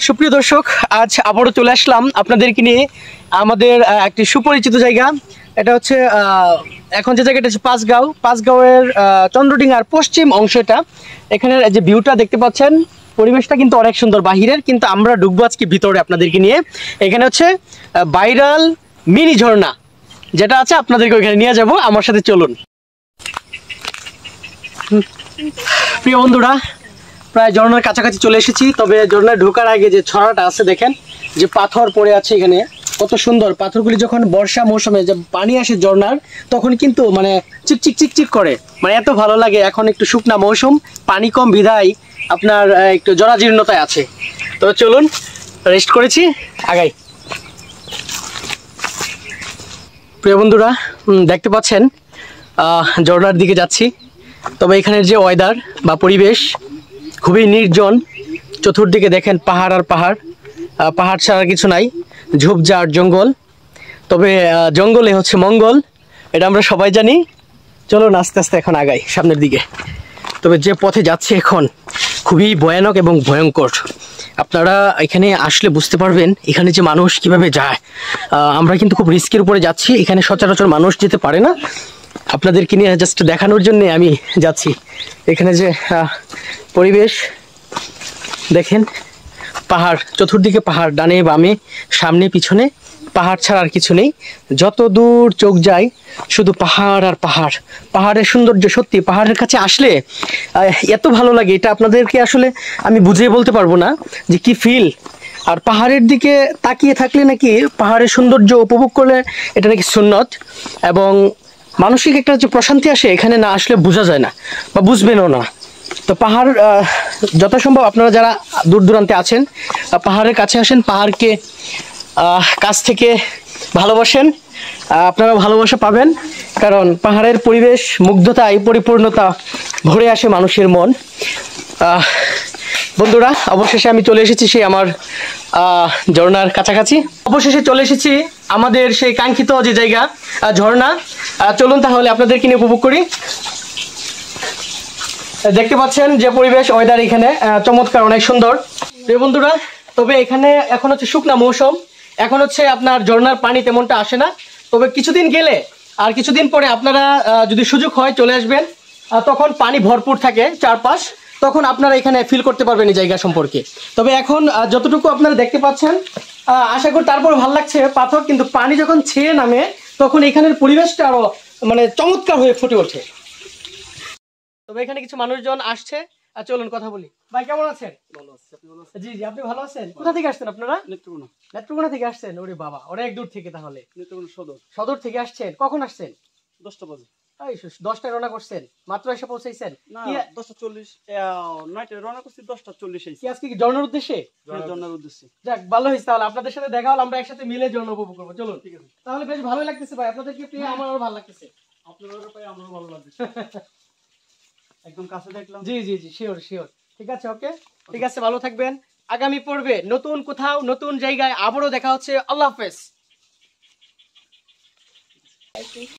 সুপ্রিয় দর্শক, আজ আবারও চলে আসলাম আপনাদেরকে নিয়ে আমাদের একটি সুপরিচিত জায়গা। এটা হচ্ছে এখন যে জায়গাটা হচ্ছে পাঁচগাঁওয়ের চন্দ্রডিঙ্গার পশ্চিম অংশটা। এখানের যে ভিউটা দেখতে পাচ্ছেন, পরিবেশটা কিন্তু অনেক সুন্দর বাহিরের, কিন্তু আমরা ঢুকবো আজকে ভিতরে আপনাদেরকে নিয়ে। এখানে হচ্ছে ভাইরাল মিনি ঝর্ণা যেটা আছে, আপনাদেরকে ওইখানে নিয়ে যাব। আমার সাথে চলুন। প্রিয় বন্ধুরা, প্রায় ঝর্ণার কাছাকাছি চলে এসেছি। তবে ঝর্ণায় ঢোকার আগে যে ছড়াটা আছে দেখেন, যে পাথর পড়ে আছে এখানে, কত সুন্দর পাথরগুলি। যখন বর্ষা মৌসুমে যে পানি আসে ঝর্ণার, তখন কিন্তু মানে চিকচিক চিকচিক করে, মানে এত ভালো লাগে। এখন একটু শুকনা মৌসুম, পানি কম বিধায় আপনার একটু জরাজীর্ণতায় আছে। তো চলুন, রেস্ট করেছি, আগাই। প্রিয় বন্ধুরা, দেখতে পাচ্ছেন ঝর্ণার দিকে যাচ্ছি। তবে এখানের যে ওয়েদার বা পরিবেশ খুবই নির্জন। চতুর্দিকে দেখেন পাহাড় আর পাহাড়, পাহাড় ছাড়া কিছু নাই, ঝোপঝাড় জঙ্গল। তবে জঙ্গলে হচ্ছে মঙ্গল, এটা আমরা সবাই জানি। চলুন আস্তে আস্তে এখন আগাই সামনের দিকে। তবে যে পথে যাচ্ছে এখন খুবই ভয়ানক এবং ভয়ঙ্কর। আপনারা এখানে আসলে বুঝতে পারবেন এখানে যে মানুষ কিভাবে যায়। আমরা কিন্তু খুব রিস্কের উপরে যাচ্ছি, এখানে সচরাচর মানুষ যেতে পারে না। আপনাদেরকে নিয়ে জাস্ট দেখানোর জন্য আমি যাচ্ছি। এখানে যে পরিবেশ দেখেন, পাহাড়, চতুর্দিকে পাহাড়, ডানে বামে সামনে পিছনে পাহাড় ছাড়া আর কিছু নেই। যত দূর চোখ যায় শুধু পাহাড় আর পাহাড়। পাহাড়ের সৌন্দর্য সত্যি, পাহাড়ের কাছে আসলে এত ভালো লাগে, এটা আপনাদেরকে আসলে আমি বুঝিয়ে বলতে পারবো না যে কি ফিল। আর পাহাড়ের দিকে তাকিয়ে থাকলে নাকি, পাহাড়ের সৌন্দর্য উপভোগ করলে এটা নাকি সুন্নত, এবং মানসিক একটা যে প্রশান্তি আসে, এখানে না আসলে বোঝা যায় না বা বুঝবেনও না। তো পাহাড় যথাসম্ভব আপনারা যারা দূর দূরান্তে আছেন, পাহাড়ের কাছে আসেন, পাহাড়কে কাছ থেকে ভালোবাসেন, আপনারা ভালোবাসা পাবেন। কারণ পাহাড়ের পরিবেশ মুগ্ধতায় পরিপূর্ণতা ভরে আসে মানুষের মন। বন্ধুরা, অবশেষে আমি চলে এসেছি সেই আমার ঝর্ণার কাছাকাছি। অবশেষে চলে এসেছি আমাদের সেই কাঙ্ক্ষিত যে জায়গা, ঝর্ণা। চলুন তাহলে আপনাদেরকে নিয়ে উপভোগ করি। দেখতে পাচ্ছেন যে পরিবেশ, ওয়েদার এখানে চমৎকার, অনেক সুন্দর। বন্ধুরা, তবে এখানে এখন হচ্ছে শুকনা মৌসুম, এখন হচ্ছে আপনার ঝর্ণার পানি তেমনটা আসে না। তবে কিছুদিন গেলে আর কিছুদিন পরে আপনারা যদি সুযোগ হয় চলে আসবেন, তখন পানি ভরপুর থাকে চারপাশ, তখন আপনারা এখানে ফিল করতে পারবেন এই জায়গা সম্পর্কে। তবে এখন যতটুকু আপনারা দেখতে পাচ্ছেন, আশা করি তারপর ভালো লাগছে পাথর, কিন্তু পানি যখন ছেয়ে নামে তখন এখানের পরিবেশটা আরো মানে চমৎকার হয়ে ফুটে ওঠে। তবে এখানে কিছু মানুষজন আসছে, চলুন কথা বলি। ভাই কেমন আছেন? ভালো আছি, আপনি ভালো আছেন? জি জি, আপনি ভালো আছেন? কোথা থেকে আসছেন আপনারা? নেত্রকোনা। নেত্রকোনা থেকে আসছেন? ওরে বাবা, অনেক দূর থেকে। তাহলে নেত্রকোনা সদর থেকে আসছেন। কখন আসছেন? 10টা বাজে। 10টায় রওনা করছেন, মাত্র এসে পৌঁছাইছেন? না, 10:40 নাইটে রওনা করছি, 10:40 কি আজকে কি ঝর্ণার উদ্দেশ্যে? ঝর্ণার উদ্দেশ্যে। যাক, ভালো হয়েছে, তাহলে আপনাদের সাথে দেখা হলো, আমরা একসাথে মিলে ঝর্ণা উপভোগ করবো। চলুন, ঠিক আছে। তাহলে বেশ ভালোই লাগতেছে ভাই, আপনাদেরকে পেয়ে আমারও ভালো লাগতেছে। আপনাদেরও পেয়ে আমারও ভালো লাগতেছে। একদম কাছে দেখলাম। জি জি জি, শিওর শিওর। ঠিক আছে, ওকে, ঠিক আছে, ভালো থাকবেন। আগামী পর্বে নতুন কোথাও নতুন জায়গায় আবারও দেখা হচ্ছে। আল্লাহ হাফেজ।